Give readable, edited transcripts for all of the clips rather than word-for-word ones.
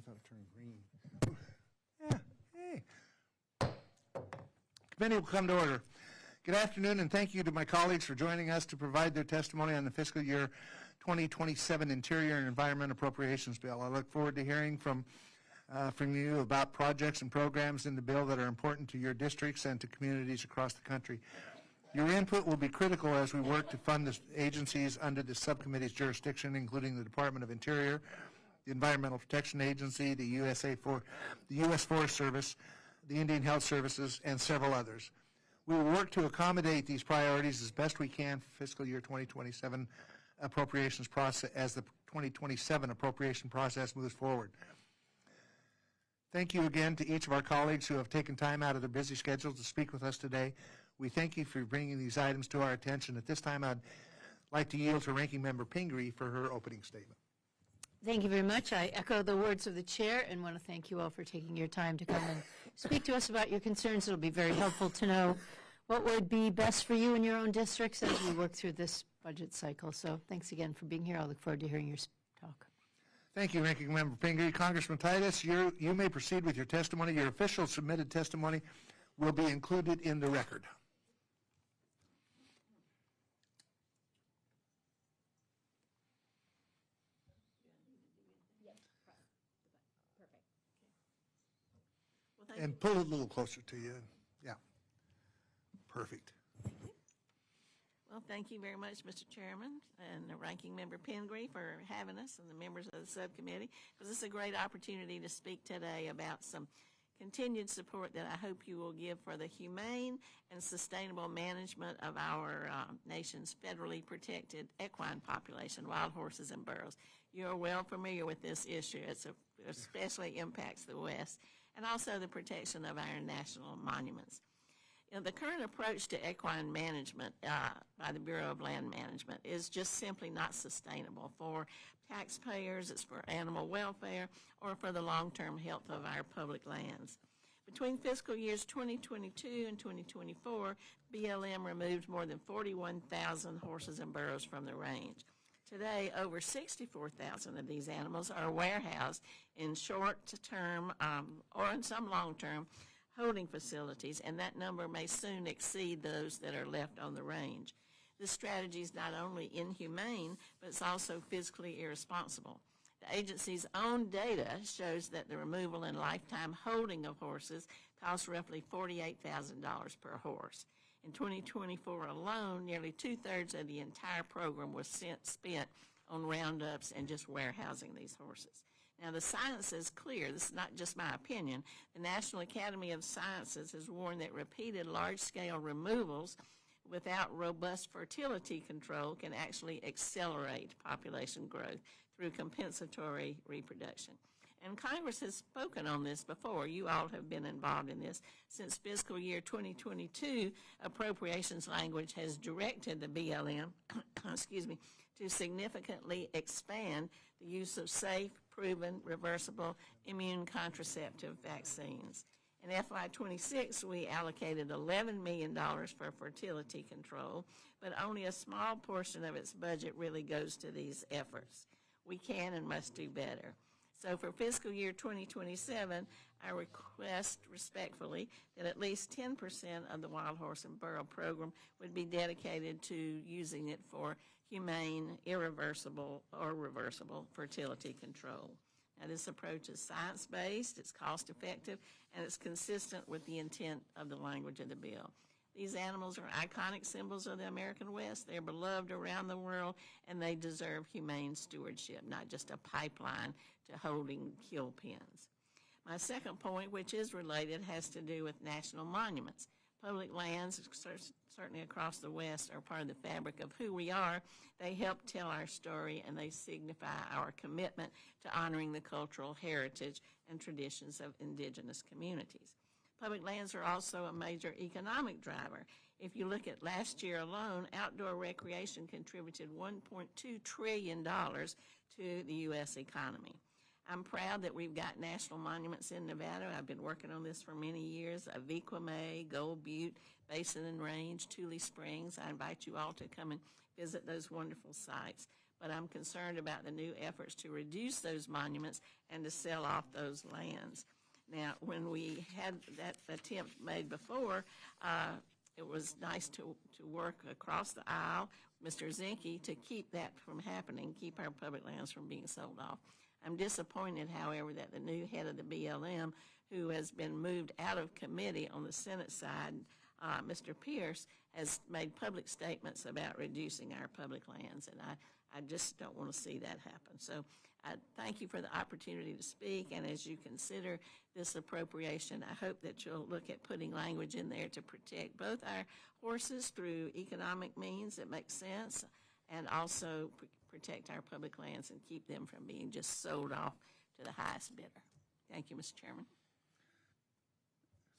I thought it turned green. Yeah, hey. Committee will come to order. Good afternoon, and thank you to my colleagues for joining us to provide their testimony on the fiscal year 2027 Interior and Environment Appropriations Bill. I look forward to hearing from you about projects and programs in the bill that are important to your districts and to communities across the country. Your input will be critical as we work to fund the agencies under the subcommittee's jurisdiction, including the Department of Interior, the Environmental Protection Agency, the U.S. Forest Service, the Indian Health Services, and several others. We will work to accommodate these priorities as best we can for fiscal year 2027 appropriations process as the 2027 appropriation process moves forward. Thank you again to each of our colleagues who have taken time out of their busy schedules to speak with us today. We thank you for bringing these items to our attention. At this time, I'd like to yield to Ranking Member Pingree for her opening statement. Thank you very much. I echo the words of the chair and want to thank you all for taking your time to come and speak to us about your concerns. It'll be very helpful to know what would be best for you in your own districts as we work through this budget cycle. So thanks again for being here. I look forward to hearing your talk. Thank you, Ranking Member Pingree. Congressman Titus, you may proceed with your testimony. Your official submitted testimony will be included in the record. And pull it a little closer to you. Yeah. Perfect. Well, thank you very much, Mr. Chairman, and the Ranking Member Pingree for having us and the members of the subcommittee, because this is a great opportunity to speak today about some continued support that I hope you will give for the humane and sustainable management of our nation's federally protected equine population, wild horses and burros. You're well familiar with this issue. It especially impacts the West, and also the protection of our national monuments. You know, the current approach to equine management by the Bureau of Land Management is just simply not sustainable for taxpayers, it's for animal welfare, or for the long-term health of our public lands. Between fiscal years 2022 and 2024, BLM removed more than 41,000 horses and burros from the range. Today, over 64,000 of these animals are warehoused in short-term or in some long-term holding facilities, and that number may soon exceed those that are left on the range. This strategy is not only inhumane, but it's also fiscally irresponsible. The agency's own data shows that the removal and lifetime holding of horses costs roughly $48,000 per horse. In 2024 alone, nearly two-thirds of the entire program was spent on roundups and just warehousing these horses. Now, the science is clear. This is not just my opinion. The National Academy of Sciences has warned that repeated large-scale removals without robust fertility control can actually accelerate population growth through compensatory reproduction. And Congress has spoken on this before. You all have been involved in this. Since fiscal year 2022, appropriations language has directed the BLM to significantly expand the use of safe, proven, reversible immune contraceptive vaccines. In FY26, we allocated $11 million for fertility control, but only a small portion of its budget really goes to these efforts. We can and must do better. So for fiscal year 2027, I request respectfully that at least 10% of the wild horse and burro program would be dedicated to using it for humane, irreversible, or reversible fertility control. Now, this approach is science-based, it's cost-effective, and it's consistent with the intent of the language of the bill. These animals are iconic symbols of the American West. They're beloved around the world, and they deserve humane stewardship, not just a pipeline to holding kill pens. My second point, which is related, has to do with national monuments. Public lands, certainly across the West, are part of the fabric of who we are. They help tell our story, and they signify our commitment to honoring the cultural heritage and traditions of indigenous communities. Public lands are also a major economic driver. If you look at last year alone, outdoor recreation contributed $1.2 trillion to the U.S. economy. I'm proud that we've got national monuments in Nevada. I've been working on this for many years. Aviquame, Gold Butte, Basin and Range, Tule Springs. I invite you all to come and visit those wonderful sites. but I'm concerned about the new efforts to reduce those monuments and to sell off those lands. Now, when we had that attempt made before, it was nice to work across the aisle, Mr. Zinke, to keep that from happening, keep our public lands from being sold off. I'm disappointed, however, that the new head of the BLM, who has been moved out of committee on the Senate side, Mr. Pierce, has made public statements about reducing our public lands, and I just don't want to see that happen. So I thank you for the opportunity to speak, and as you consider this appropriation, I hope that you'll look at putting language in there to protect both our horses through economic means that make sense, and also protect our public lands and keep them from being just sold off to the highest bidder. Thank you, Mr. Chairman.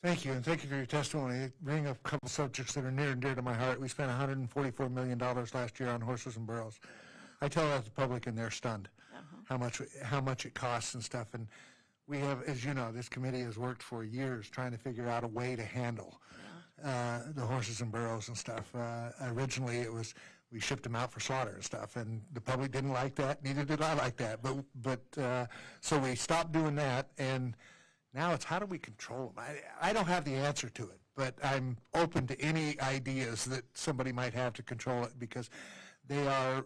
Thank you, and thank you for your testimony. You bring up a couple subjects that are near and dear to my heart. We spent $144 million last year on horses and burros. I tell that to the public, and they're stunned how much it costs and stuff. And we have, as you know, this committee has worked for years trying to figure out a way to handle the horses and burros and stuff. Originally, it was we shipped them out for slaughter and stuff, and the public didn't like that. Neither did I like that. But so we stopped doing that, and now it's how do we control them? I don't have the answer to it, but I'm open to any ideas that somebody might have to control it, because they are.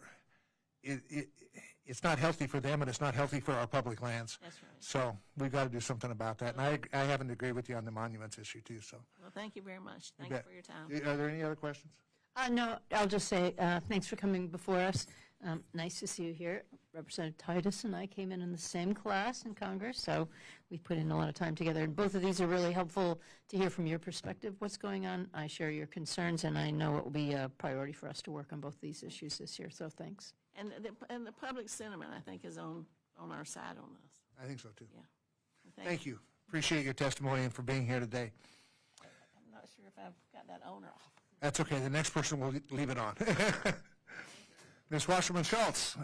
It's not healthy for them, and it's not healthy for our public lands. That's right. So we've got to do something about that. And I happen to agree with you on the monuments issue too. So. Well, thank you very much. Thank you for your time. Are there any other questions? No, I'll just say thanks for coming before us. Nice to see you here. Representative Titus and I came in the same class in Congress, so we put in a lot of time together. And both of these are really helpful to hear from your perspective what's going on. I share your concerns, and I know it will be a priority for us to work on both these issues this year, so thanks. And the public sentiment, I think, is on our side on this. I think so too. Yeah. Thank you. Appreciate your testimony and for being here today. I'm not sure if I've got that on or off. That's okay. The next person will leave it on. Ms. Wasserman Schultz,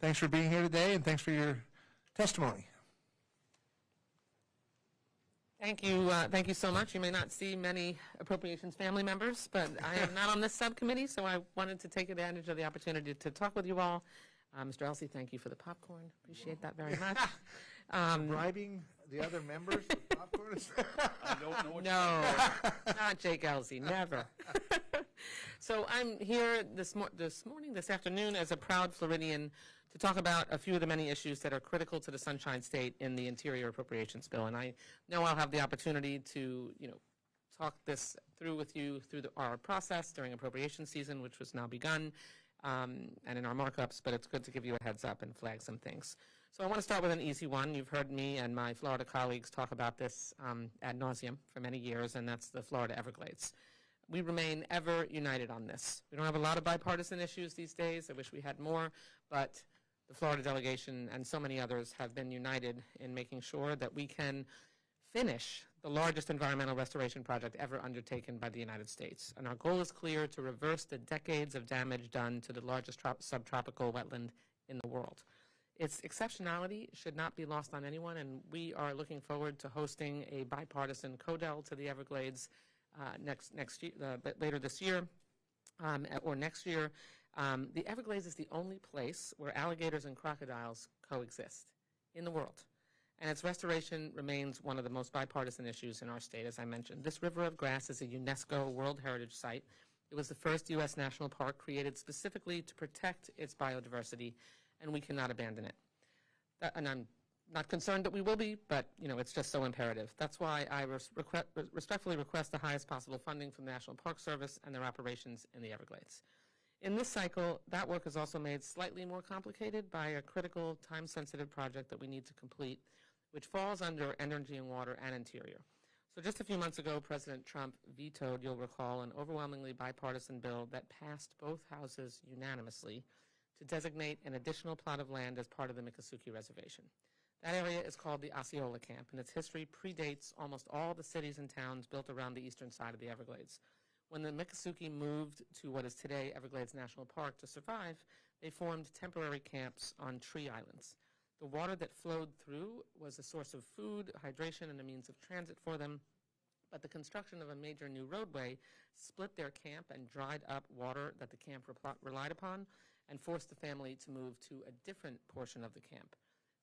thanks for being here today, and thanks for your testimony. Thank you so much. You may not see many Appropriations family members, but I am not on this subcommittee, so I wanted to take advantage of the opportunity to talk with you all. Mr. Elsey, thank you for the popcorn. Appreciate that very much. Bribing the other members with popcorn? I don't know what No, not Jake Elsey, never. So I'm here this afternoon, as a proud Floridian to talk about a few of the many issues that are critical to the Sunshine State in the Interior Appropriations Bill. And I know I'll have the opportunity to, talk this through with you through our process during appropriation season, which was now begun, and in our markups, but it's good to give you a heads up and flag some things. So I want to start with an easy one. You've heard me and my Florida colleagues talk about this ad nauseum for many years, and that's the Florida Everglades. We remain ever united on this. We don't have a lot of bipartisan issues these days. I wish we had more, but the Florida delegation and so many others have been united in making sure that we can finish the largest environmental restoration project ever undertaken by the United States. And our goal is clear: to reverse the decades of damage done to the largest subtropical wetland in the world. Its exceptionality should not be lost on anyone, and we are looking forward to hosting a bipartisan CODEL to the Everglades next year, later this year or next year. The Everglades is the only place where alligators and crocodiles coexist in the world, and its restoration remains one of the most bipartisan issues in our state, as I mentioned. This river of grass is a UNESCO World Heritage Site. It was the first U.S. national park created specifically to protect its biodiversity, and we cannot abandon it. And I'm not concerned that we will be, but it's just so imperative. That's why I respectfully request the highest possible funding from the National Park Service and their operations in the Everglades. In this cycle, that work is also made slightly more complicated by a critical, time-sensitive project that we need to complete, which falls under Energy and Water and Interior. So just a few months ago, President Trump vetoed, you'll recall, an overwhelmingly bipartisan bill that passed both houses unanimously to designate an additional plot of land as part of the Miccosukee Reservation. That area is called the Osceola Camp, and its history predates almost all the cities and towns built around the eastern side of the Everglades. When the Miccosukee moved to what is today Everglades National Park to survive, they formed temporary camps on tree islands. The water that flowed through was a source of food, hydration, and a means of transit for them, but the construction of a major new roadway split their camp and dried up water that the camp relied upon, and forced the family to move to a different portion of the camp.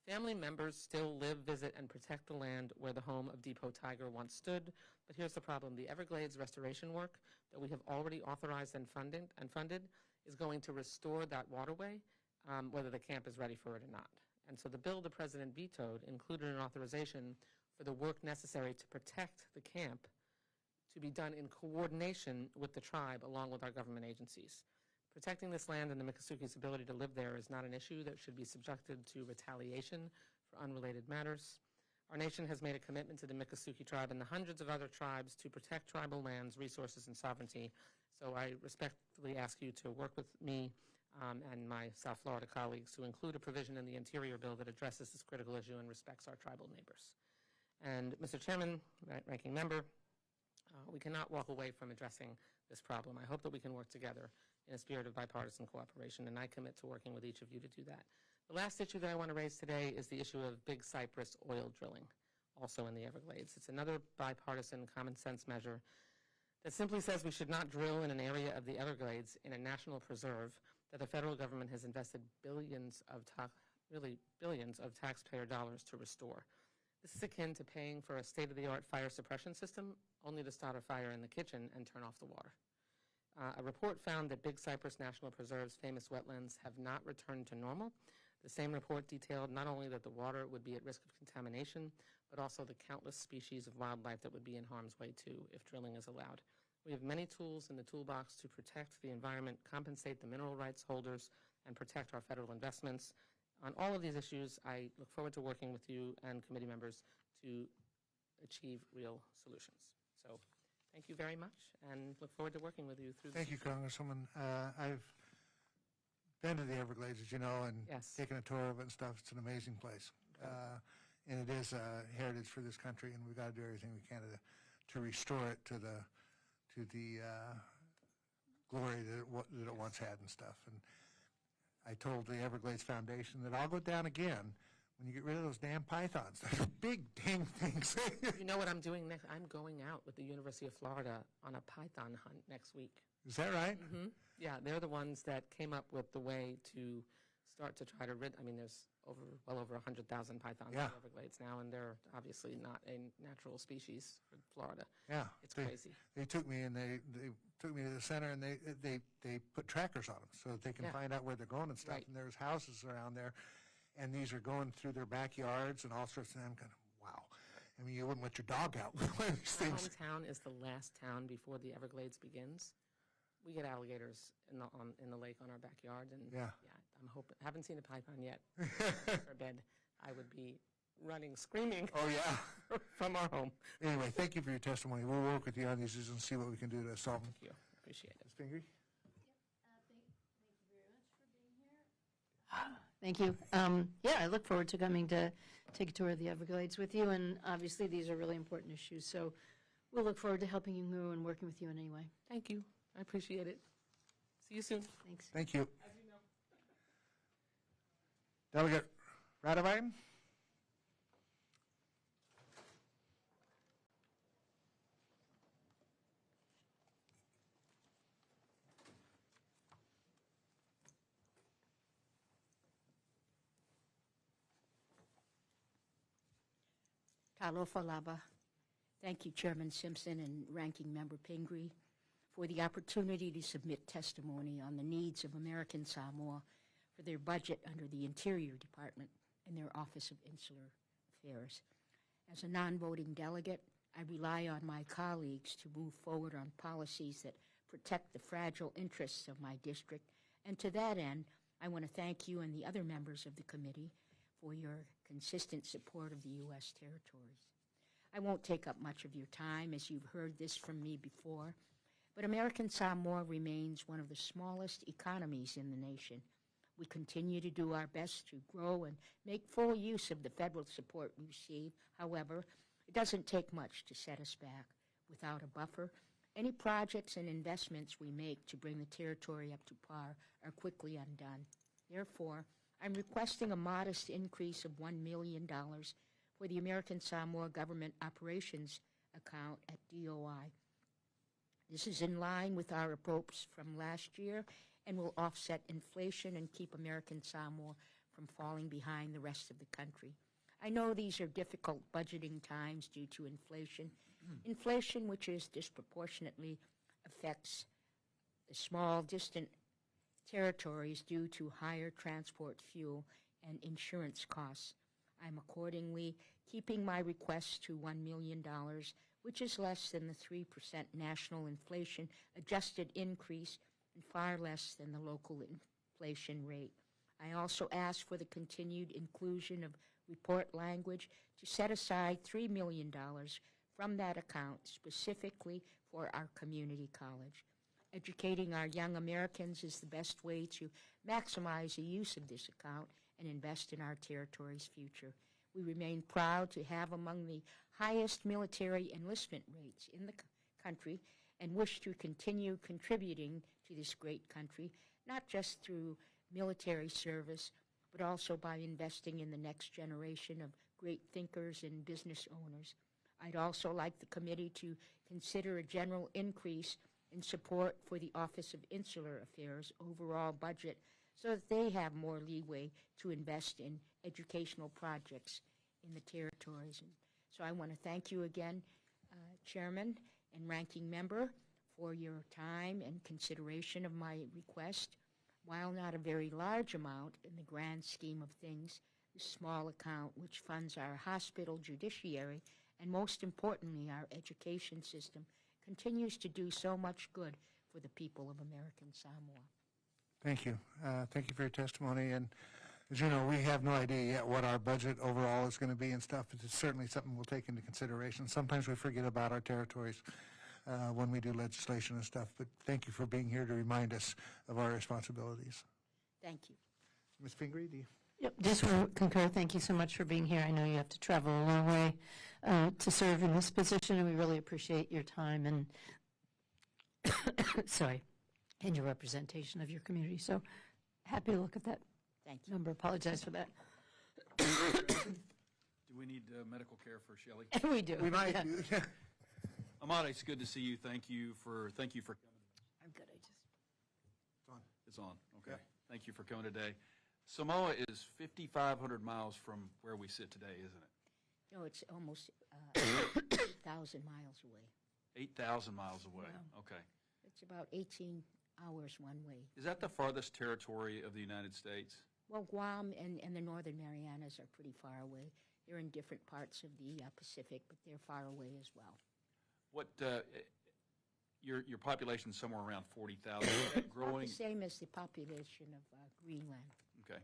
Family members still live, visit, and protect the land where the home of Depot Tiger once stood, but here's the problem. The Everglades restoration work that we have already authorized and funded is going to restore that waterway, whether the camp is ready for it or not. And so the bill the President vetoed included an authorization for the work necessary to protect the camp to be done in coordination with the tribe along with our government agencies. Protecting this land and the Miccosukie's ability to live there is not an issue that should be subjected to retaliation for unrelated matters. Our nation has made a commitment to the Miccosukee tribe and the hundreds of other tribes to protect tribal lands, resources, and sovereignty. So I respectfully ask you to work with me and my South Florida colleagues to include a provision in the Interior bill that addresses this critical issue and respects our tribal neighbors. And Mr. Chairman, Ranking Member, we cannot walk away from addressing this problem. I hope that we can work together in a spirit of bipartisan cooperation, and I commit to working with each of you to do that. The last issue that I want to raise today is the issue of Big Cypress oil drilling, also in the Everglades. It's another bipartisan common sense measure that simply says we should not drill in an area of the Everglades in a national preserve that the federal government has invested billions of taxpayer dollars to restore. This is akin to paying for a state-of-the-art fire suppression system only to start a fire in the kitchen and turn off the water. A report found that Big Cypress National Preserve's famous wetlands have not returned to normal. The same report detailed not only that the water would be at risk of contamination, but also the countless species of wildlife that would be in harm's way too if drilling is allowed. We have many tools in the toolbox to protect the environment, compensate the mineral rights holders, and protect our federal investments. On all of these issues, I look forward to working with you and committee members to achieve real solutions. So thank you very much, and look forward to working with you through this. Thank you, Congresswoman. I've been to the Everglades, as you know, and Yes. taken a tour of it and stuff. It's an amazing place. And it is a heritage for this country, and we've got to do everything we can to restore it to the glory that it once had and stuff. And I told the Everglades Foundation that I'll go down again when you get rid of those damn pythons. They're big dang things. You know what I'm doing next? I'm going out with the University of Florida on a python hunt next week. Is that right? Mm-hmm. Yeah, they're the ones that came up with the way to start to try to rid. I mean, there's well over 100,000 pythons in the Everglades now, and they're obviously not a natural species for Florida. Yeah, It's crazy. They took me and they took me to the center, and they put trackers on them so that they can find out where they're going and stuff. Right. And there's houses around there, and these are going through their backyards and all sorts of things. I'm kind of wow. I mean, you wouldn't let your dog out with one of these My things. hometown is the last town before the Everglades begins. We get alligators in the lake on our backyard, and I'm hoping. Haven't seen a python yet. For bed, I would be running, screaming. Oh yeah. From our home. Anyway, thank you for your testimony. We'll work with you on these issues and see what we can do to solve them. Thank you. Appreciate it. Ms. Pingree? Thank you. Yeah, I look forward to coming to take a tour of the Everglades with you, and obviously these are really important issues, so we'll look forward to helping you and working with you in any way. Thank you. I appreciate it. See you soon. Thanks. Thank you. Delegate Radovine? Talofa lava. Thank you, Chairman Simpson and Ranking Member Pingree, for the opportunity to submit testimony on the needs of American Samoa for their budget under the Interior Department and their Office of Insular Affairs. As a non-voting delegate, I rely on my colleagues to move forward on policies that protect the fragile interests of my district, and to that end, I want to thank you and the other members of the committee for your consistent support of the U.S. territories. I won't take up much of your time, as you've heard this from me before, but American Samoa remains one of the smallest economies in the nation. We continue to do our best to grow and make full use of the federal support we receive. However, it doesn't take much to set us back. Without a buffer, any projects and investments we make to bring the territory up to par are quickly undone. Therefore, I'm requesting a modest increase of $1 million for the American Samoa Government Operations account at DOI. This is in line with our approach from last year and will offset inflation and keep American Samoa from falling behind the rest of the country. I know these are difficult budgeting times due to inflation which is disproportionately affects the small, distant territories due to higher transport fuel and insurance costs. I'm accordingly keeping my request to $1 million, which is less than the 3% national inflation adjusted increase and far less than the local inflation rate. I also ask for the continued inclusion of report language to set aside $3 million from that account specifically for our community college. Educating our young Americans is the best way to maximize the use of this account and invest in our territory's future. We remain proud to have among the highest military enlistment rates in the country and wish to continue contributing to this great country, not just through military service, but also by investing in the next generation of great thinkers and business owners. I'd also like the committee to consider a general increase in support for the Office of Insular Affairs' overall budget so that they have more leeway to invest in educational projects in the territories. And so I want to thank you again, Chairman and Ranking Member, for your time and consideration of my request. While not a very large amount in the grand scheme of things, the small account which funds our hospital judiciary and most importantly our education system continues to do so much good for the people of American Samoa. Thank you. Thank you for your testimony. And as you know, we have no idea yet what our budget overall is going to be and stuff, but it's certainly something we'll take into consideration. Sometimes we forget about our territories when we do legislation and stuff, but thank you for being here to remind us of our responsibilities. Thank you. Ms. Pingree, do you? Yep, just want to concur. Thank you so much for being here. I know you have to travel a long way to serve in this position, and we really appreciate your time and, sorry, and your representation of your community. So happy to look at that Thank you. number. Apologize for that. Do we need medical care for Shelley? We do. We might. Yeah. Amada, it's good to see you. Thank you for coming. I'm good. I just. It's on. Okay. Thank you for coming today. Samoa is 5,500 miles from where we sit today, isn't it? No, it's almost 8,000 miles away. 8,000 miles away. Wow. Okay. It's about 18 hours one way. Is that the farthest territory of the United States? Well, Guam and the Northern Marianas are pretty far away. They're in different parts of the Pacific, but they're far away as well. What your population's somewhere around 40,000. About Growing. the same as the population of Greenland, Okay.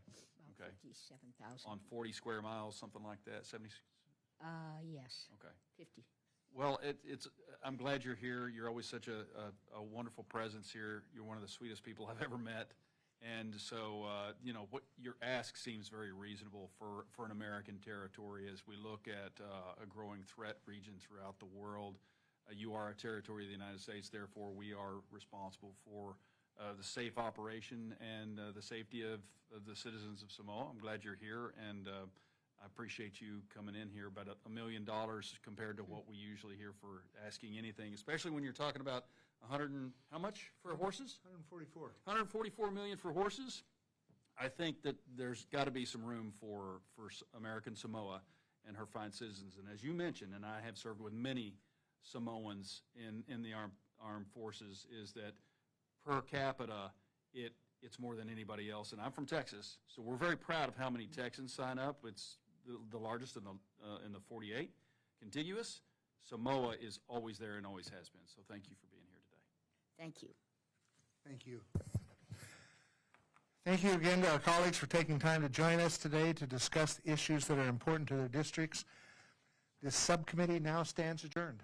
about 57,000. On 40 square miles, something like that. 70. Yes, Okay. 50. Well, I'm glad you're here. You're always such a wonderful presence here. You're one of the sweetest people I've ever met. And so, what your ask seems very reasonable for an American territory as we look at a growing threat region throughout the world. You are a territory of the United States, therefore we are responsible for the safe operation and the safety of the citizens of Samoa. I'm glad you're here, and I appreciate you coming in here. But $1 million compared to what we usually hear for asking anything, especially when you're talking about 100 and how much for horses? 144. 144 million for horses. I think that there's got to be some room for American Samoa and her fine citizens. And as you mentioned, and I have served with many Samoans in the armed forces, is that per capita, it's more than anybody else. And I'm from Texas, so we're very proud of how many Texans sign up. It's the largest in the 48 contiguous. Samoa is always there and always has been. So thank you for being here today. Thank you. Thank you. Thank you again to our colleagues for taking time to join us today to discuss issues that are important to their districts. This subcommittee now stands adjourned.